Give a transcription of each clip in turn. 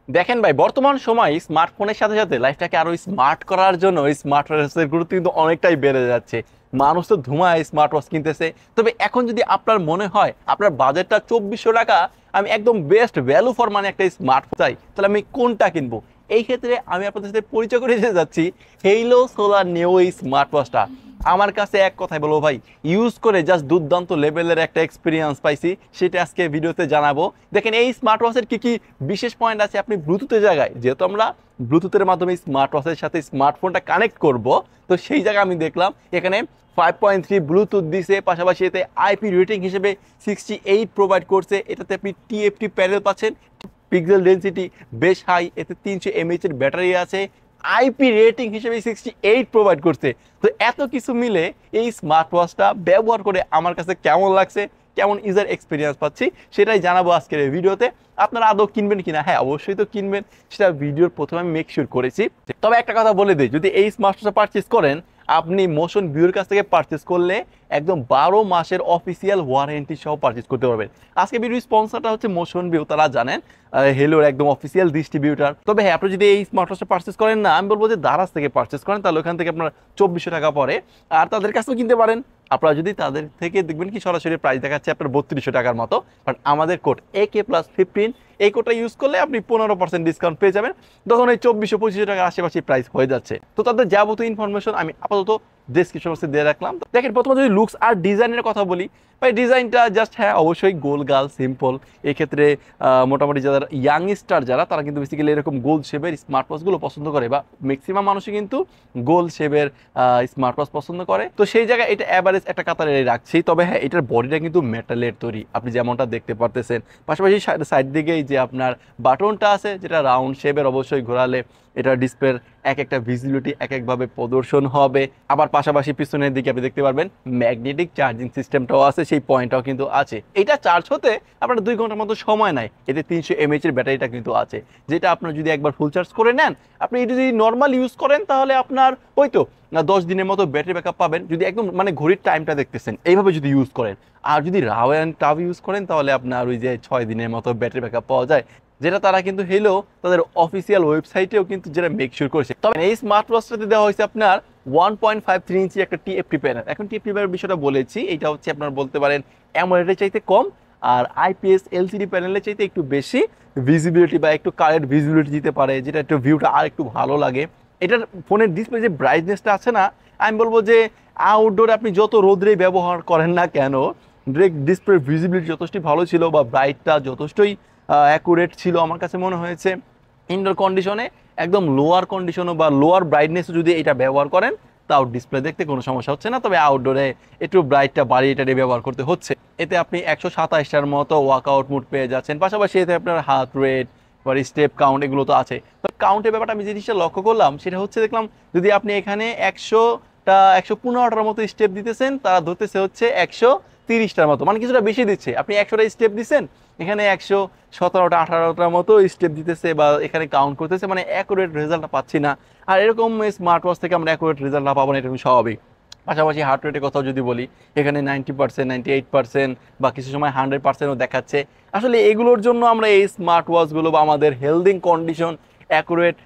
দেখেন ভাই, বর্তমান সময় স্মার্টফোনের সাথে সাথে লাইফটাকে আরো স্মার্ট করার জন্য স্মার্ট ওয়াচের গুরুত্ব কিন্তু অনেকটাই বেড়ে যাচ্ছে। মানুষ তো ধুমায় স্মার্ট ওয়াচ কিনতেছে। তবে এখন যদি আপনার মনে হয় আপনার বাজেটটা 2400 টাকা, আমি একদম বেস্ট ভ্যালু ফর মানি একটা স্মার্টফোন চাই, তাহলে আমি কোনটা কিনবো? এই ক্ষেত্রে আমি আপনাদের সাথে পরিচয় করে দিতে যাচ্ছি হেইলো সোলার নিও এই স্মার্ট ওয়াচটা। আমার কাছে এক কথাই বলবো ভাই, ইউজ করে জাস্ট দুর্দান্ত লেভেলের একটা এক্সপিরিয়েন্স পাইছি, সেটা আজকে ভিডিওতে জানাবো। দেখেন এই স্মার্ট ওয়াচের কি কি বিশেষ পয়েন্ট আছে। আপনি ব্লুটুথের জায়গায়, যেহেতু আমরা ব্লুটুথের মাধ্যমে স্মার্ট ওয়াচের সাথে স্মার্টফোনটা কানেক্ট করব, তো সেই জায়গায় আমি দেখলাম এখানে 5.3 ব্লুটুথ দিছে, পাশাপাশি এতে আইপি রেটিং হিসেবে 68 প্রোভাইড করছে। এটাতে আপনি টিএফটি প্যানেল পাচ্ছেন, পিক্সেল ডেনসিটি বেশ হাই, এতে 300 এমএইচ এর ব্যাটারি আছে, আইপি রেটিং হিসেবে 68 প্রোভাইড করছে। তো এত কিছু মিলে এই স্মার্ট ওয়াচটা ব্যবহার করে আমার কাছে কেমন লাগছে, কেমন ইউজার এক্সপিরিয়েন্স পাচ্ছি, সেটাই জানাবো আজকের এই ভিডিওতে। আপনারা আদৌ কিনবেন কিনা? হ্যাঁ, অবশ্যই তো কিনবেন, সেটা ভিডিওর প্রথমে আমি মেক শিওর করেছি। তবে একটা কথা বলে দিই, যদি এই স্মার্ট ওয়াচটা পারচেজ করেন, আপনি মোশন ভিউর কাছ থেকে পারচেজ করলে একদম 12 মাসের অফিসিয়াল ওয়ারেন্টি সহ পারচেজ করতে পারবেন। আজকে ভিডিও স্পন্সরটা হচ্ছে মোশন ভিউ, তারা জানেন হেলোর একদম অফিসিয়াল ডিস্ট্রিবিউটার। তবে হ্যাঁ, আপনি যদি এই স্মার্ট ওয়াচটা পারচেজ করেন না, আমি বলবো যে দারাজ থেকে পারচেজ করেন, তাহলে ওখান থেকে আপনার 2400 টাকা পড়ে। আর তাদের কাছেও কিনতে পারেন। আপনারা যদি তাদের থেকে দেখবেন কি সরাসরি প্রাইস দেখাচ্ছে আপনার 3200 টাকার মতো, বাট আমাদের কোড AK+15, এই কোডটা ইউজ করলে আপনি 15% ডিসকাউন্ট পেয়ে যাবেন। তখন ওই 2400-2500 টাকার আশেপাশে প্রাইস হয়ে যাচ্ছে। তো তাদের যাবতীয় ইনফরমেশন আমি আপাতত ডেসক্রিপশন বক্সে দিয়ে রাখলাম। তো দেখেন, প্রথমে যদি লুকস আর ডিজাইনের কথা বলি, ভাই ডিজাইনটা জাস্ট হ্যাঁ অবশ্যই গোল গাল সিম্পল। এক্ষেত্রে মোটামুটি যারা ইয়াংস্টার যারা, তারা কিন্তু বেসিক্যালি এরকম গোল শেপের স্মার্ট ওয়াচগুলো পছন্দ করে, বা ম্যাক্সিমাম মানুষই কিন্তু গোল শেপের স্মার্ট ওয়াচ পছন্দ করে। তো সেই জায়গায় এটা অ্যাভারেজ একটা কাতারে রাখছি। তবে হ্যাঁ, এটার বডিটা কিন্তু মেটালের তৈরি, আপনি যেমনটা দেখতে পারতেছেন। পাশাপাশি সাইড দিকেই যে আপনার বাটনটা আছে, যেটা রাউন্ড শেপের, অবশ্যই ঘোরালে এটা ডিসপ্লের এক একটা ভিজিবিলিটি এক একভাবে প্রদর্শন হবে। আবার পাশাপাশি পিছনের দিকে আপনি দেখতে পারবেন ম্যাগনেটিক চার্জিং সিস্টেমটাও আছে, সেই পয়েন্টটাও কিন্তু আছে। এটা চার্জ হতে আপনার 2 ঘন্টার মতো সময় নেয়। এতে 300 এমএইচ এর ব্যাটারিটা কিন্তু আছে, যেটা আপনার যদি একবার ফুল চার্জ করে নেন, আপনি এটা যদি নর্মাল ইউজ করেন, তাহলে আপনার ওই তো 10 দিনের মতো ব্যাটারি ব্যাকআপ পাবেন, যদি একদম মানে ঘড়ির টাইমটা দেখতেছেন এইভাবে যদি ইউজ করেন। আর যদি রাও অ্যান্ড টাফ ইউজ করেন, তাহলে আপনার ওই যে 6 দিনের মতো ব্যাটারি ব্যাকআপ পাওয়া যায়, যেটা তারা কিন্তু হেলো তাদের অফিসিয়াল ওয়েবসাইটেও কিন্তু যেটা মেক শিওর করেছে। তবে এই স্মার্ট ওয়াচটাতে দেওয়া হয়েছে আপনার 1.53 ইঞ্চি একটা টিএফটি প্যানেল। এখন টিএফটি প্যানেলের বিষয়টা বলেছি, এটা হচ্ছে আপনার বলতে পারেন অ্যামোলেডের চাইতে কম, আর আইপিএস এলসিডি প্যানেলের চাইতে একটু বেশি ভিজিবিলিটি বা একটু কারেন্ট ভিজিবিলিটি দিতে পারে, যেটা একটু ভিউটা আর একটু ভালো লাগে। এটার ফোনের ডিসপ্লে যে ব্রাইটনেসটা আছে না, আমি বলবো যে আউটডোরে আপনি যত রোদ্রেই ব্যবহার করেন না কেন, ডিরেক্ট ডিসপ্লের ভিজিবিলিটি যথেষ্টই ভালো ছিল, বা ব্রাইটটা যথেষ্টই অ্যাকুরেট ছিল আমার কাছে মনে হয়েছে। ইনডোর কন্ডিশনে একদম লোয়ার কন্ডিশনও বা লোয়ার ব্রাইটনেসও যদি এটা ব্যবহার করেন, তাও ডিসপ্লে দেখতে কোনো সমস্যা হচ্ছে না। তবে আউটডোরে একটু ব্রাইটটা বাড়িয়ে এটা ব্যবহার করতে হচ্ছে। এতে আপনি 127টার মতো ওয়ার্কআউট মুড পেয়ে যাচ্ছেন। পাশাপাশি এতে আপনার হার্ট রেট বা স্টেপ কাউন্ট এগুলো তো আছে। তো কাউন্টের ব্যাপারটা আমি যে জিনিসটা লক্ষ্য করলাম, সেটা হচ্ছে দেখলাম যদি আপনি এখানে 115টার মতো স্টেপ দিতেছেন, তারা ধরতেছে হচ্ছে 130টার মতো, মানে কিছুটা বেশি দিচ্ছে। আপনি 100টা স্টেপ দিচ্ছেন, এখানে 117-18টার মতো স্টেপ দিতেছে, বা এখানে কাউন্ট করতেছে, মানে অ্যাকুরেট রেজাল্টটা পাচ্ছি না। আর এরকম স্মার্ট ওয়াচ থেকে আমরা অ্যাকুরেট রেজাল্ট না পাবো না, এরকম স্বাভাবিক। পাশাপাশি হার্ট রেটের কথাও যদি বলি, এখানে 90%, 98% বা কিছু সময় 100%ও দেখাচ্ছে। আসলে এগুলোর জন্য আমরা এই স্মার্ট ওয়াচগুলো বা আমাদের হেলদিং কন্ডিশন অ্যাকুরেট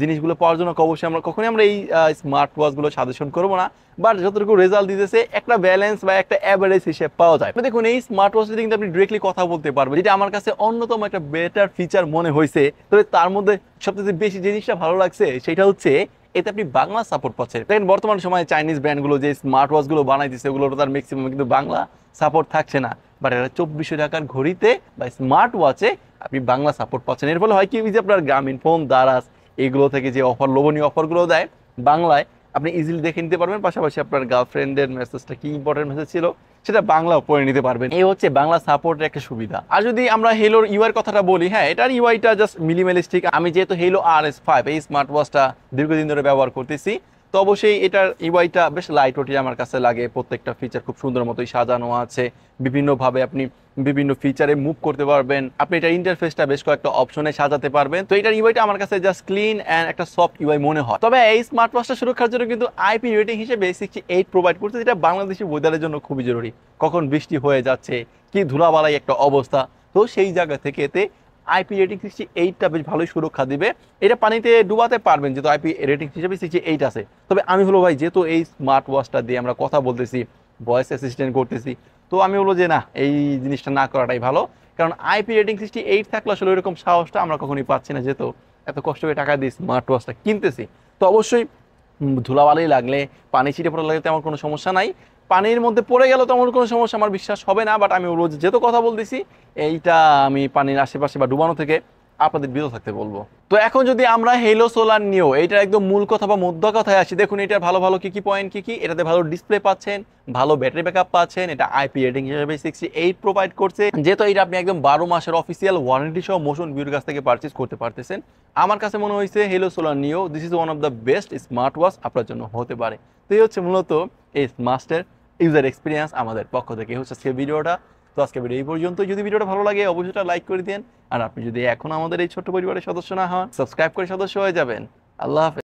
জিনিসগুলো পাওয়ার জন্য অবশ্যই আমরা কখনোই আমরা এই স্মার্ট ওয়াচগুলো সাজেশন করবো না। বাট যতটুকু রেজাল্ট দিতেছে, একটা ব্যালেন্স বা একটা অ্যাভারেজ হিসেব পাওয়া যায়। দেখুন এই স্মার্ট ওয়াচটা কিন্তু আপনি ডিরেক্টলি কথা বলতে পারবেন, যেটা আমার কাছে অন্যতম একটা বেটার ফিচার মনে হয়েছে। তবে তার মধ্যে সবচেয়ে বেশি জিনিসটা ভালো লাগছে, সেটা হচ্ছে এতে আপনি বাংলা সাপোর্ট পাচ্ছেন। দেখেন বর্তমান সময়ে চাইনিজ ব্র্যান্ডগুলো যে স্মার্ট ওয়াচগুলো বানাইতেছে, ওগুলোর তার ম্যাক্সিমাম কিন্তু বাংলা সাপোর্ট থাকছে না। বাট এটা 2400 টাকার ঘড়িতে বা স্মার্ট ওয়াচে আপনি বাংলা সাপোর্ট পাচ্ছেন। এর ফলে হয় কি, যে আপনার গ্রামীণ ফোন, দারাজ এগুলো থেকে যে অফার, লোভনীয় অফারগুলো দেয় বাংলায়, আপনি ইজিলি দেখে নিতে পারবেন। পাশাপাশি আপনার গার্লফ্রেন্ডের মেসেজটা কি ইম্পর্টেন্ট মেসেজ ছিল, সেটা বাংলাও পড়ে নিতে পারবেন। এই হচ্ছে বাংলা সাপোর্টের একটা সুবিধা। আর যদি আমরা হেলোর ইউআইয়ের কথাটা বলি, হ্যাঁ এটার ইউআইটা জাস্ট মিনিমালিস্টিক। আমি যেহেতু হেলো RS5 এই স্মার্ট ওয়াচটা দীর্ঘদিন ধরে ব্যবহার করতেছি, তো অবশ্যই এটার ইউআইটা বেশ লাইট ওয়েট আমার কাছে লাগে। প্রত্যেকটা ফিচার খুব সুন্দর মতোই সাজানো আছে, বিভিন্নভাবে আপনি বিভিন্ন ফিচারে মুভ করতে পারবেন। আপনি এটার ইন্টারফেসটা বেশ কয়েকটা অপশনে সাজাতে পারবেন। তো এটার ইউআইটা আমার কাছে জাস্ট ক্লিন অ্যান্ড একটা সফট ইউআই মনে হয়। তবে এই স্মার্ট ওয়াচটা সুরক্ষার জন্য কিন্তু আইপি রেটিং হিসেবে 68 প্রোভাইড করছে, যেটা বাংলাদেশি ওয়েদারের জন্য খুবই জরুরি। কখন বৃষ্টি হয়ে যাচ্ছে, কি ধুলাবালাই একটা অবস্থা, তো সেই জায়গা থেকে এতে আইপি রেটিং 68টা বেশ ভালোই সুরক্ষা দিবে। এটা পানিতে ডুবাতে পারবেন যেহেতু আইপি রেটিং হিসেবে 68 আছে। তবে আমি হলো ভাই যেহেতু এই স্মার্ট ওয়াচটা দিয়ে আমরা কথা বলতেছি, ভয়েস অ্যাসিস্ট্যান্ট করতেছি, তো আমি বলবো যে না, এই জিনিসটা না করাটাই ভালো। কারণ আইপি রেটিং 68 থাকলে আসলে ওইরকম সাহসটা আমরা কখনোই পাচ্ছি না, যেহেতু এত কষ্ট করে টাকা দিয়ে স্মার্ট ওয়াচটা কিনতেছি। তো অবশ্যই ধুলাবালি লাগলে, পানি ছিটে পড়া লাগলে তেমন কোনো সমস্যা নাই। পানির মধ্যে পড়ে গেলেও তেমন কোনো সমস্যা আমার বিশ্বাস হবে না। বাট আমি বলবো যে যেহেতু কথা বলতেছি, এইটা আমি পানির আশেপাশে বা ডুবানো থেকে আপনাদের বিরত থাকতে বলবো। তো এখন যদি আমরা হেলো সোলার নিও এইটার একদম মূল কথা বা মধ্য কথায় আসি, দেখুন এটার ভালো ভালো কি কি পয়েন্ট কি কি। এটাতে ভালো ডিসপ্লে পাচ্ছেন, ভালো ব্যাটারি ব্যাকআপ পাচ্ছেন, এটা আইপি রেটিং হিসেবে 68 প্রোভাইড করছে, যেহেতু এটা আপনি একদম 12 মাসের অফিসিয়াল ওয়ারেন্টি সহ মোশন ভিউর কাছ থেকে পারচেজ করতে পারতেছেন। আমার কাছে মনে হয়েছে হেলো সোলার নিও this is one of the best smart watch আপনার জন্য হতে পারে। তো এই হচ্ছে মূলত এই স্মার্টের ইউজার এক্সপিরিয়েন্স আমাদের পক্ষ থেকে হচ্ছে আজকে ভিডিওটা। তো আজকে ভিডিও এই পর্যন্ত। যদি ভিডিওটা ভালো লাগে অবশ্যই লাইক করে দিন, আর আপনি যদি এখন আমাদের এই ছোট্ট পরিবারের সদস্য না হন, সাবস্ক্রাইব করে সদস্য হয়ে যাবেন। আল্লাহ হাফেজ।